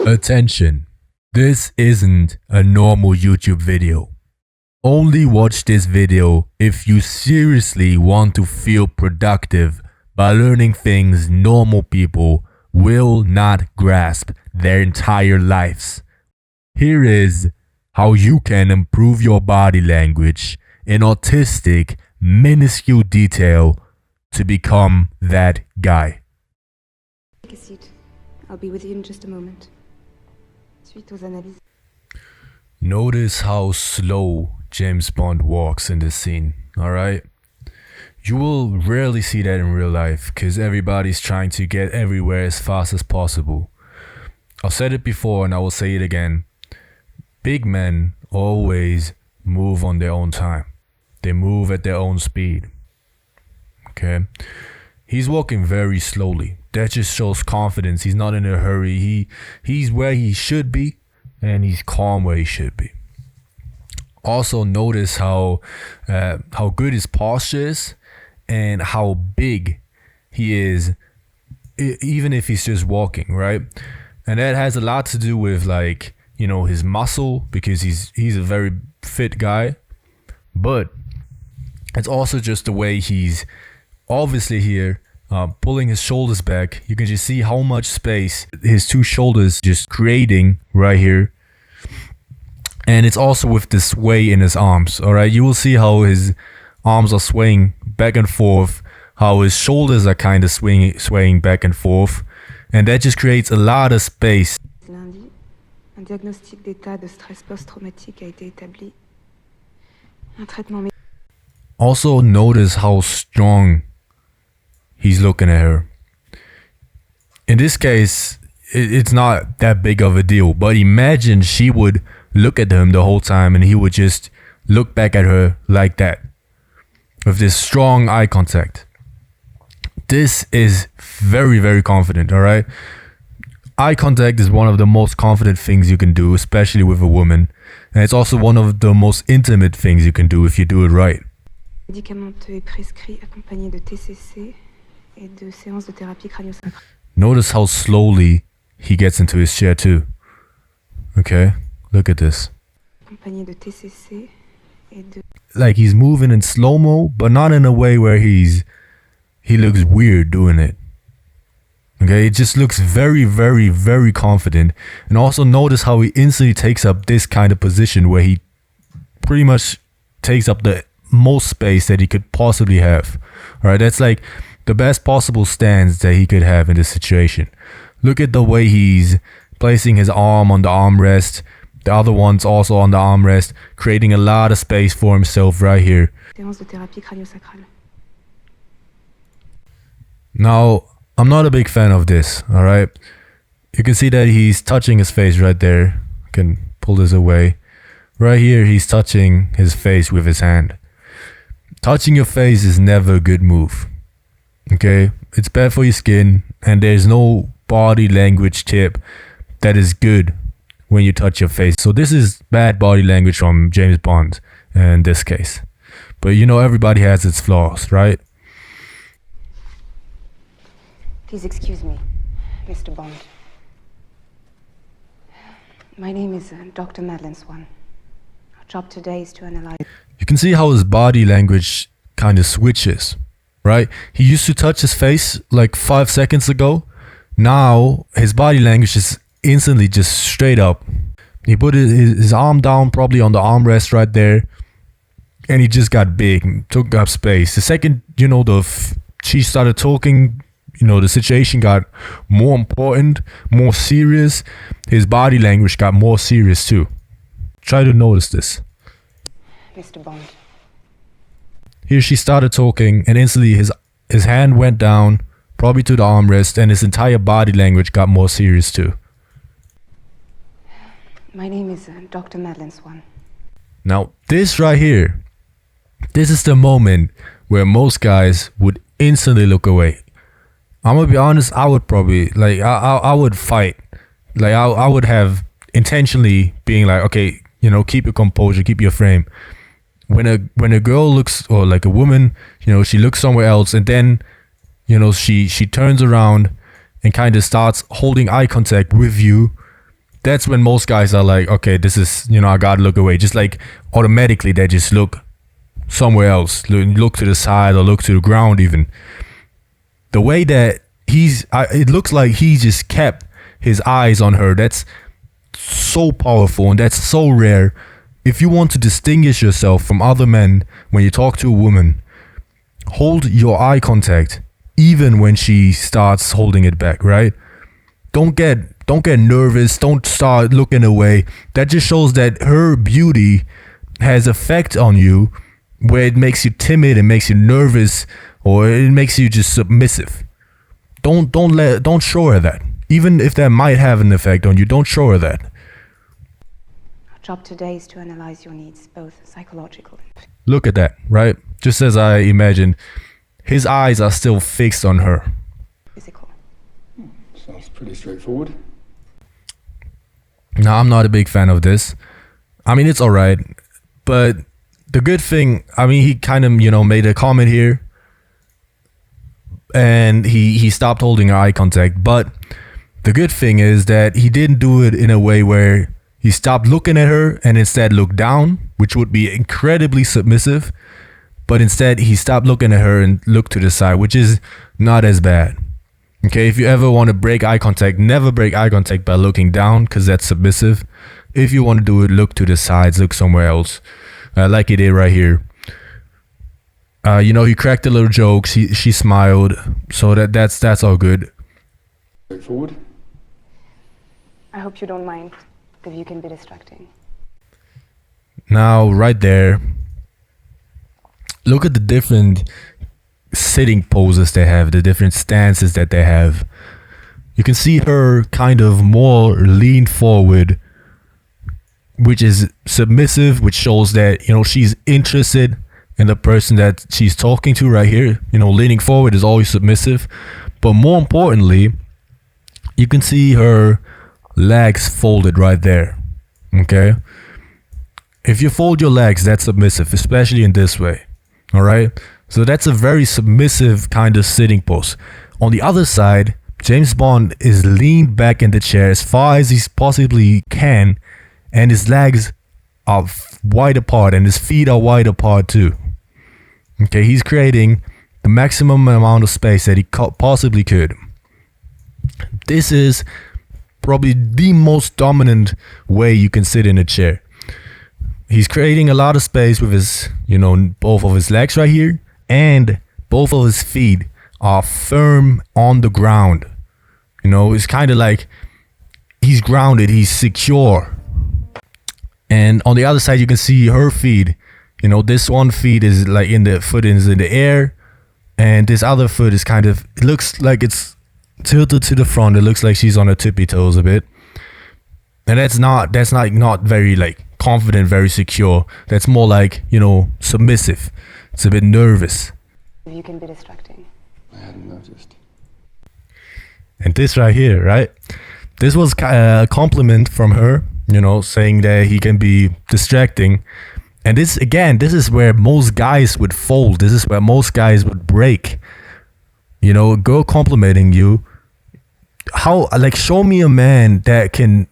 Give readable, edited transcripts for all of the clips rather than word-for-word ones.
Attention, this isn't a normal YouTube video. Only watch this video if you seriously want to feel productive by learning things normal people will not grasp their entire lives. Here is how you can improve your body language in autistic, minuscule detail to become that guy. Take a seat. I'll be with you in just a moment. Suite aux analyses. Notice how slow James Bond walks in this scene, alright? You will rarely see that in real life because everybody's trying to get everywhere as fast as possible. I've said it before and I will say it again. Big men always move on their own time. They move at their own speed. Okay? He's walking very slowly. That just shows confidence. He's not in a hurry. He's where he should be and he's calm where he should be. Also notice how good his posture is and how big he is, even if he's just walking, right? And that has a lot to do with, like, you know, his muscle, because he's a very fit guy, but it's also just the way he's obviously here pulling his shoulders back. You can just see how much space his two shoulders just creating right here. And it's also with the sway in his arms. All right, you will see how his arms are swaying back and forth, how his shoulders are kind of swaying back and forth, and that just creates a lot of space. Lundi, un diagnostic d'état de stress post-traumatique a été établi. Un traitement. Also notice how strong he's looking at her. In this case, it's not that big of a deal, but imagine she would look at him the whole time and he would just look back at her like that, with this strong eye contact. This is very, very confident, all right? Eye contact is one of the most confident things you can do, especially with a woman. And it's also one of the most intimate things you can do if you do it right. Médicamenteux et prescrit accompagné de TCC et de séances de thérapie crânio-sacrale. Notice how slowly he gets into his chair too. Okay, look at this. Accompagné de TCC et de... Like he's moving in slow-mo, but not in a way where he looks weird doing it. Okay, it just looks very, very, very confident. And also notice how he instantly takes up this kind of position where he pretty much takes up the most space that he could possibly have. All right, that's like the best possible stance that he could have in this situation. Look at the way he's placing his arm on the armrest, the other one's also on the armrest, creating a lot of space for himself right here. Séance de thérapie crânio-sacrale. Now, I'm not a big fan of this, all right? You can see that he's touching his face right there. I can pull this away. Right here, he's touching his face with his hand. Touching your face is never a good move, okay? It's bad for your skin, and there's no body language tip that is good when you touch your face. So this is bad body language from James Bond in this case. But you know, everybody has its flaws, right? Please excuse me, Mr. Bond. My name is Dr. Madeleine Swann. Our job today is to analyze... You can see how his body language kind of switches, right? He used to touch his face like 5 seconds ago. Now his body language is instantly just straight up. He put his arm down probably on the armrest right there, and he just got big, took up space. The second, you know, she started talking, you know, the situation got more important, more serious. His body language got more serious too. Try to notice this. Mr. Bond. Here she started talking, and instantly his hand went down, probably to the armrest, and his entire body language got more serious too. My name is Dr. Madeleine Swann. Now, this right here, this is the moment where most guys would instantly look away. I'm gonna be honest, I would probably, like, I would fight. Like, I would have intentionally being like, okay, you know, keep your composure, keep your frame. When a girl looks, or like a woman, you know, she looks somewhere else, and then, you know, she turns around and kind of starts holding eye contact with you, that's when most guys are like, okay, this is, I gotta look away. Just like automatically they just look somewhere else, look to the side or look to the ground even. The way that it looks like he just kept his eyes on her. That's so powerful and that's so rare. If you want to distinguish yourself from other men when you talk to a woman, hold your eye contact even when she starts holding it back, right? Don't get nervous, don't start looking away. That just shows that her beauty has effect on you where it makes you timid, it makes you nervous, or it makes you just submissive. Don't show her that. Even if that might have an effect on you, don't show her that. Our job today is to analyze your needs, both psychological and Look at that, right? Just as I imagined, his eyes are still fixed on her. physical. Sounds pretty straightforward. Now, I'm not a big fan of this. I mean, it's alright. But the good thing, I mean, he kind of, made a comment here. And he stopped holding eye contact. But the good thing is that he didn't do it in a way where he stopped looking at her and instead looked down, which would be incredibly submissive. But instead, he stopped looking at her and looked to the side, which is not as bad. Okay, if you ever want to break eye contact, never break eye contact by looking down because that's submissive. If you want to do it, look to the sides, look somewhere else, like he did right here. He cracked a little joke. She smiled, so that's all good. Straightforward. I hope you don't mind, if you can be distracting. Now, right there, look at the different sitting poses they have, the different stances that they have. You can see her kind of more leaned forward, which is submissive, which shows that, she's interested in the person that she's talking to right here. Leaning forward is always submissive. But more importantly, you can see her legs folded right there. Okay? If you fold your legs, that's submissive, especially in this way. All right? So that's a very submissive kind of sitting pose. On the other side, James Bond is leaned back in the chair as far as he possibly can, and his legs are wide apart and his feet are wide apart too. Okay, he's creating the maximum amount of space that he possibly could. This is probably the most dominant way you can sit in a chair. He's creating a lot of space with his, both of his legs right here, and both of his feet are firm on the ground. It's kind of like he's grounded, he's secure. And on the other side, you can see her feet. This one feet is like foot is in the air, and this other foot is it looks like it's tilted to the front. It looks like she's on her tippy toes a bit. And that's not very confident, very secure. That's more like, submissive. It's a bit nervous. You can be distracting. I hadn't noticed. And this right here, right? This was a compliment from her, saying that he can be distracting. And this is where most guys would fold. This is where most guys would break. A girl complimenting you. Show me a man that can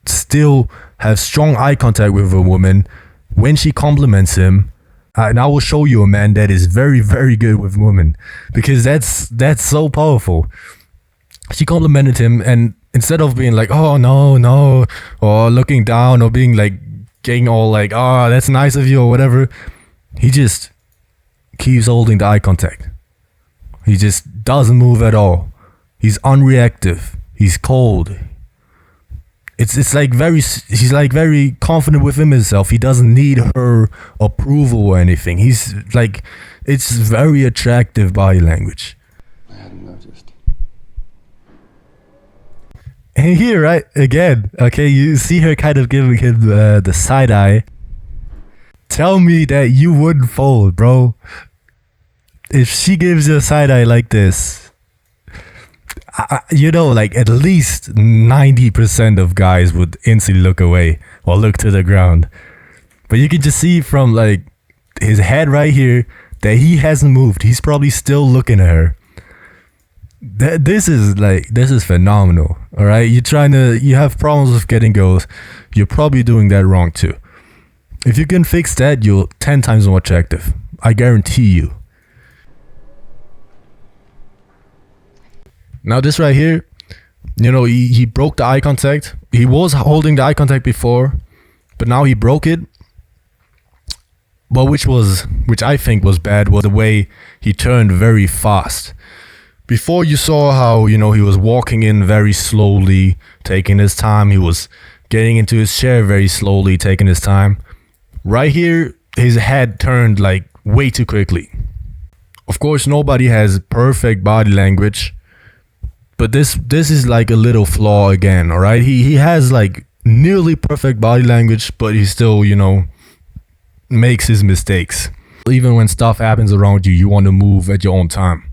still have strong eye contact with a woman when she compliments him. And I will show you a man that is very, very good with women, because that's so powerful. She complimented him, and instead of being like, oh no, or looking down, or being like, getting all like, oh, that's nice of you, or whatever, he just keeps holding the eye contact. He just doesn't move at all. He's unreactive. He's cold. He's like very confident within himself. He doesn't need her approval or anything. He's like, it's very attractive body language. I hadn't noticed. And here, right, again, okay, you see her kind of giving him the side eye. Tell me that you wouldn't fold, bro. If she gives you a side eye like this, at least 90% of guys would instantly look away or look to the ground. But you can just see from his head right here that he hasn't moved. He's probably still looking at her. This is phenomenal. All right, you have problems with getting girls. You're probably doing that wrong too. If you can fix that, you're 10 times more attractive. I guarantee you. Now this right here, he broke the eye contact. He was holding the eye contact before, but now he broke it. But which I think was bad, was the way he turned very fast. Before, you saw how, he was walking in very slowly, taking his time. He was getting into his chair very slowly, taking his time. Right here, his head turned like way too quickly. Of course, nobody has perfect body language, but this is like a little flaw again, all right? He has like nearly perfect body language, but he still, makes his mistakes. Even when stuff happens around you, you want to move at your own time.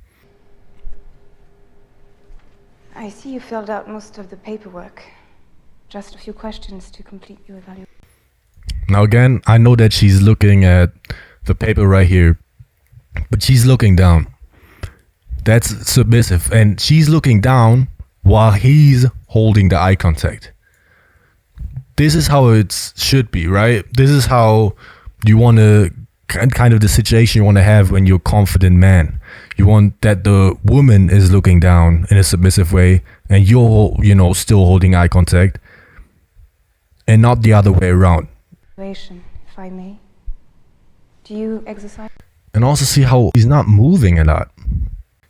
I see you filled out most of the paperwork. Just a few questions to complete your evaluation. Now again, I know that she's looking at the paper right here, but she's looking down. That's submissive, and she's looking down while he's holding the eye contact. This is how it should be, right? This is how you want to, kind of the situation you want to have when you're a confident man. You want that the woman is looking down in a submissive way, and you're, still holding eye contact, and not the other way around. If I may. Do you exercise? And also see how he's not moving a lot.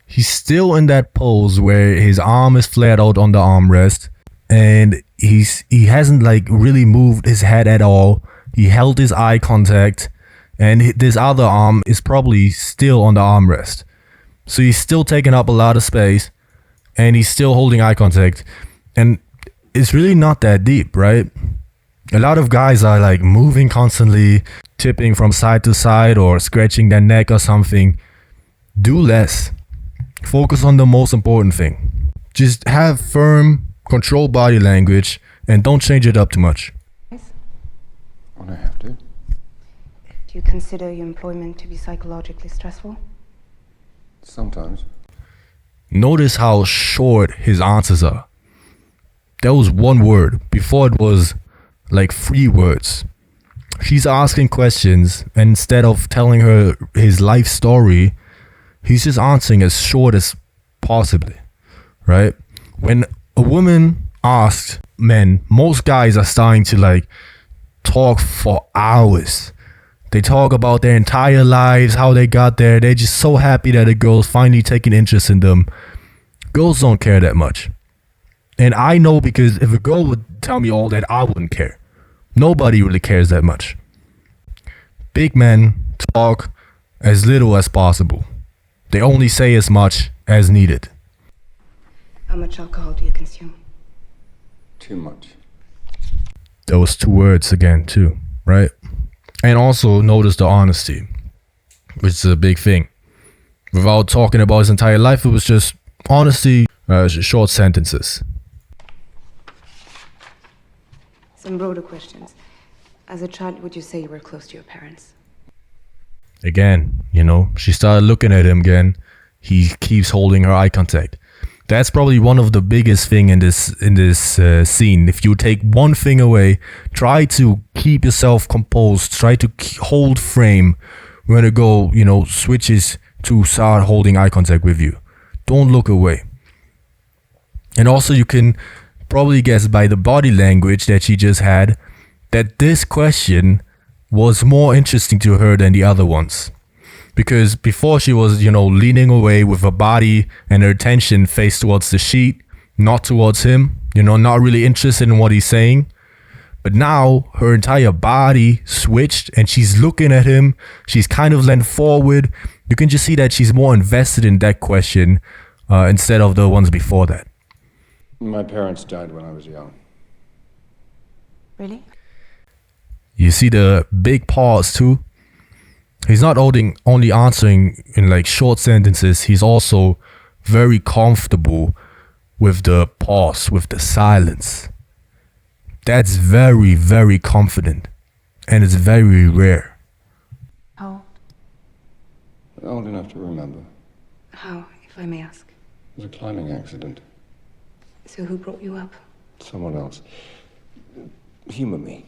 He's still in that pose where his arm is flared out on the armrest, and he hasn't like really moved his head at all. He held his eye contact, and this other arm is probably still on the armrest. So he's still taking up a lot of space, and he's still holding eye contact. And it's really not that deep, right? A lot of guys are like moving constantly, tipping from side to side or scratching their neck or something. Do less. Focus on the most important thing. Just have firm, controlled body language, and don't change it up too much. When I have to. Do you consider your employment to be psychologically stressful? Sometimes. Notice how short his answers are. That was one word. Before it was like 3 words. She's asking questions, and instead of telling her his life story, he's just answering as short as possibly, right? When a woman asks men, most guys are starting to like talk for hours. They talk about their entire lives, how they got there. They're just so happy that a girl's finally taking interest in them. Girls don't care that much. And I know, because if a girl would tell me all that, I wouldn't care. Nobody really cares that much. Big men talk as little as possible. They only say as much as needed. How much alcohol do you consume? Too much. Those 2 words again too, right? And also notice the honesty, which is a big thing. Without talking about his entire life, it was just honesty, short sentences. Some broader questions. As a child, would you say you were close to your parents? Again, she started looking at him again. He keeps holding her eye contact. That's probably one of the biggest thing in this scene. If you take one thing away, try to keep yourself composed. Try to hold frame when a girl, switches to start holding eye contact with you. Don't look away. And also, you can probably guess by the body language that she just had that this question was more interesting to her than the other ones. Because before, she was, leaning away with her body and her attention faced towards the sheet, not towards him, not really interested in what he's saying. But now her entire body switched and she's looking at him. She's kind of leaned forward. You can just see that she's more invested in that question instead of the ones before that. My parents died when I was young. Really? You see the big pause too? He's not only answering in like short sentences, he's also very comfortable with the pause, with the silence. That's very, very confident, and it's very rare. How? Old enough to remember. How, if I may ask? It was a climbing accident. So who brought you up? Someone else. Humor me.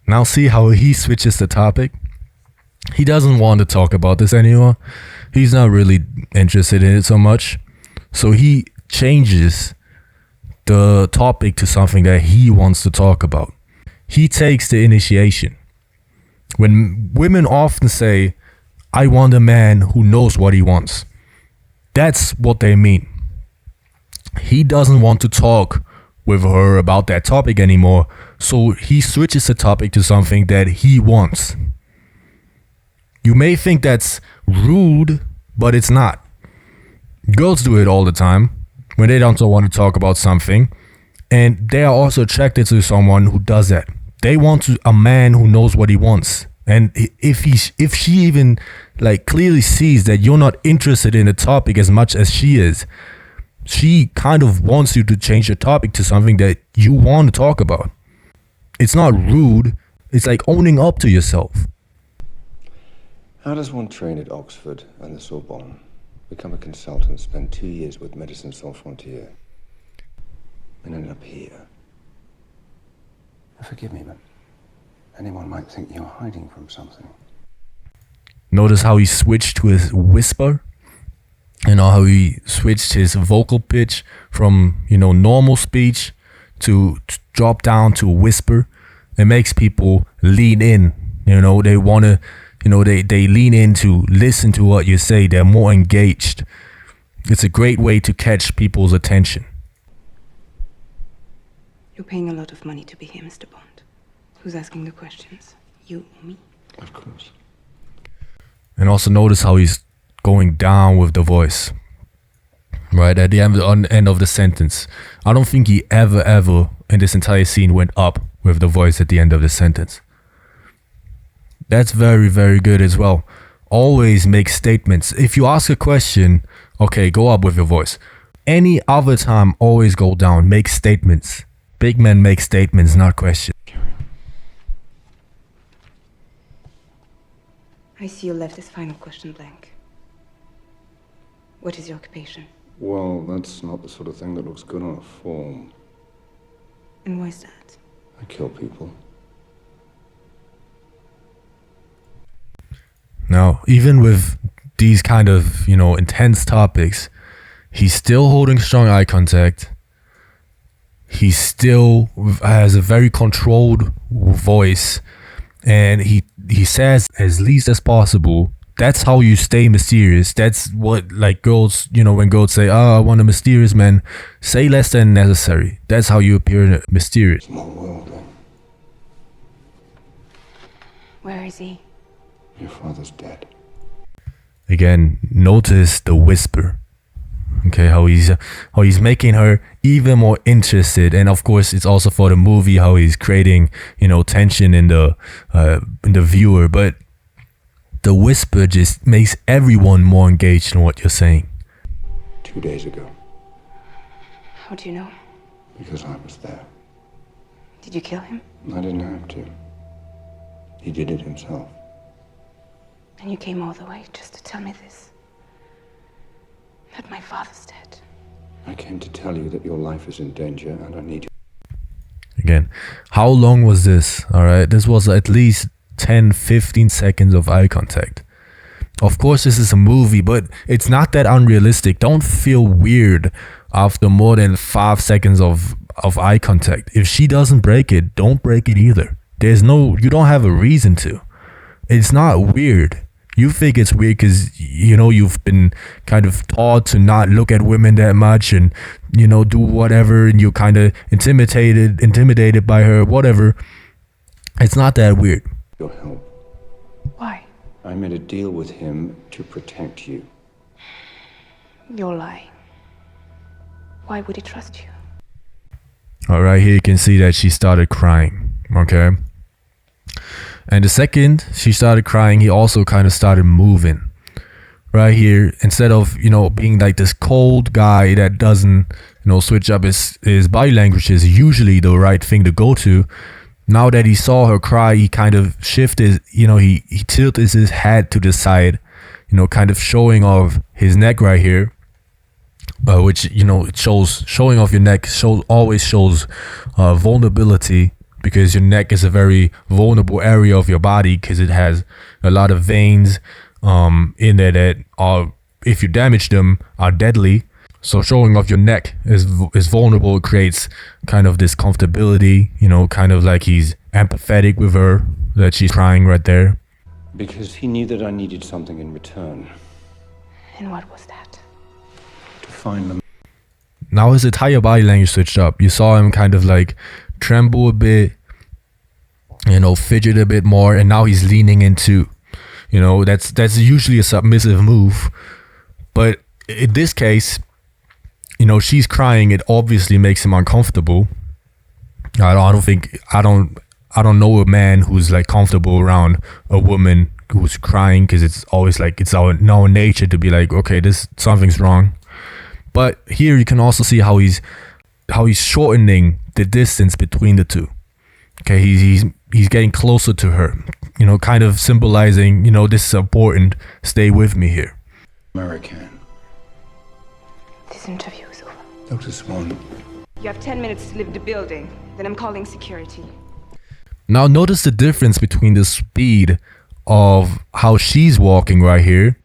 Now see how he switches the topic? He doesn't want to talk about this anymore. He's not really interested in it so much. So he changes the topic to something that he wants to talk about. He takes the initiation. When women often say, I want a man who knows what he wants, that's what they mean. He doesn't want to talk with her about that topic anymore, so he switches the topic to something that he wants. You may think that's rude, but it's not. Girls do it all the time when they don't want to talk about something, and they are also attracted to someone who does that. They want a man who knows what he wants. And if she even like clearly sees that you're not interested in the topic as much as she is, she kind of wants you to change the topic to something that you want to talk about. It's not rude. It's like owning up to yourself. How does one train at Oxford and the Sorbonne, become a consultant, spend 2 years with Médecins Sans Frontières, and end up here? Forgive me, but anyone might think you're hiding from something. Notice how he switched to his whisper? You know how he switched his vocal pitch from, normal speech to drop down to a whisper. It makes people lean in. They want to, they lean in to listen to what you say. They're more engaged. It's a great way to catch people's attention. You're paying a lot of money to be here, Mr. Bond. Who's asking the questions? You or me? Of course. And also notice how he's going down with the voice. Right at the end of the sentence. I don't think he ever in this entire scene went up with the voice at the end of the sentence. That's very, very good as well. Always make statements. If you ask a question, okay, go up with your voice. Any other time, always go down. Make statements. Big men make statements, not questions. I see you left this final question blank. What is your occupation? Well, that's not the sort of thing that looks good on a form. And why is that? I kill people. Now, even with these kind of, intense topics, he's still holding strong eye contact. He still has a very controlled voice, and he says as least as possible. That's how you stay mysterious. That's what, like, girls, when girls say, I want a mysterious man, say less than necessary. That's how you appear mysterious. Small world, then. Where is he? Your father's dead. Again, notice the whisper. Okay, how he's making her even more interested, and of course, it's also for the movie how he's creating, tension in the viewer. But the whisper just makes everyone more engaged in what you're saying. 2 days ago. How do you know? Because I was there. Did you kill him? I didn't have to. He did it himself. And you came all the way just to tell me this? That my father's dead. I came to tell you that your life is in danger and I need you. Again, how long was this? All right, this was at least 10-15 seconds of eye contact. Of course, this is a movie, but it's not that unrealistic. Don't feel weird after more than 5 seconds of eye contact. If she doesn't break it, don't break it either. You don't have a reason to. It's not weird. You think it's weird because, you've been kind of taught to not look at women that much and, do whatever, and you're kind of intimidated by her, whatever. It's not that weird. Your help. Why? I made a deal with him to protect you. You're lying. Why would he trust you? All right, here you can see that she started crying, okay? And the second she started crying, he also kind of started moving. Right here, instead of, being like this cold guy that doesn't, switch up his body language is usually the right thing to go to. Now that he saw her cry, he kind of shifted, he tilted his head to the side, kind of showing off his neck right here. which, you know, it shows, showing off your neck always shows vulnerability, because your neck is a very vulnerable area of your body, because it has a lot of veins in there that are, if you damage them, are deadly. So showing off your neck is vulnerable. It creates kind of this comfortability, you know, kind of like he's empathetic with her, that she's crying right there. Because he knew that I needed something in return. And what was that? To find them. Now his entire body language switched up. You saw him kind of like tremble a bit, you know, fidget a bit more, and now he's leaning into, you know, that's usually a submissive move. But in this case, you know, she's crying. It obviously makes him uncomfortable. I don't know a man who's like comfortable around a woman who's crying, because it's always like, it's our nature to be like, okay, something's wrong. But here you can also see how he's shortening the distance between the two. Okay, he's getting closer to her, you know, kind of symbolizing, you know, this is important, stay with me here. American. This interview is over. Dr. Swann. You have 10 minutes to leave the building. Then I'm calling security. Now notice the difference between the speed of how she's walking right here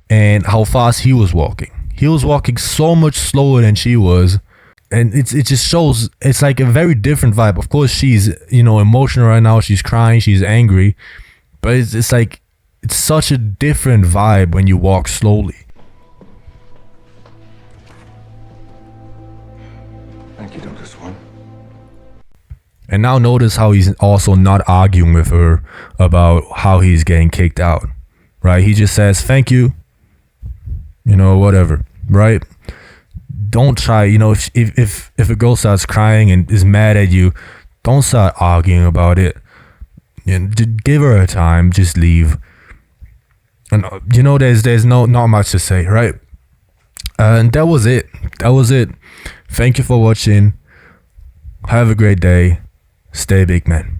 and how fast he was walking. He was walking so much slower than she was, and it just shows it's like a very different vibe. Of course, she's, you know, emotional right now. She's crying, she's angry, but it's like, it's such a different vibe when you walk slowly. Thank you, Dr. Swann. And now notice how he's also not arguing with her about how he's getting kicked out, right? He just says, thank you, you know, whatever, right? Don't try, you know, if a girl starts crying and is mad at you, don't start arguing about it. And give her a time, just leave. And you know, there's not much to say, right? And that was it. Thank you for watching. Have a great day. Stay big, man.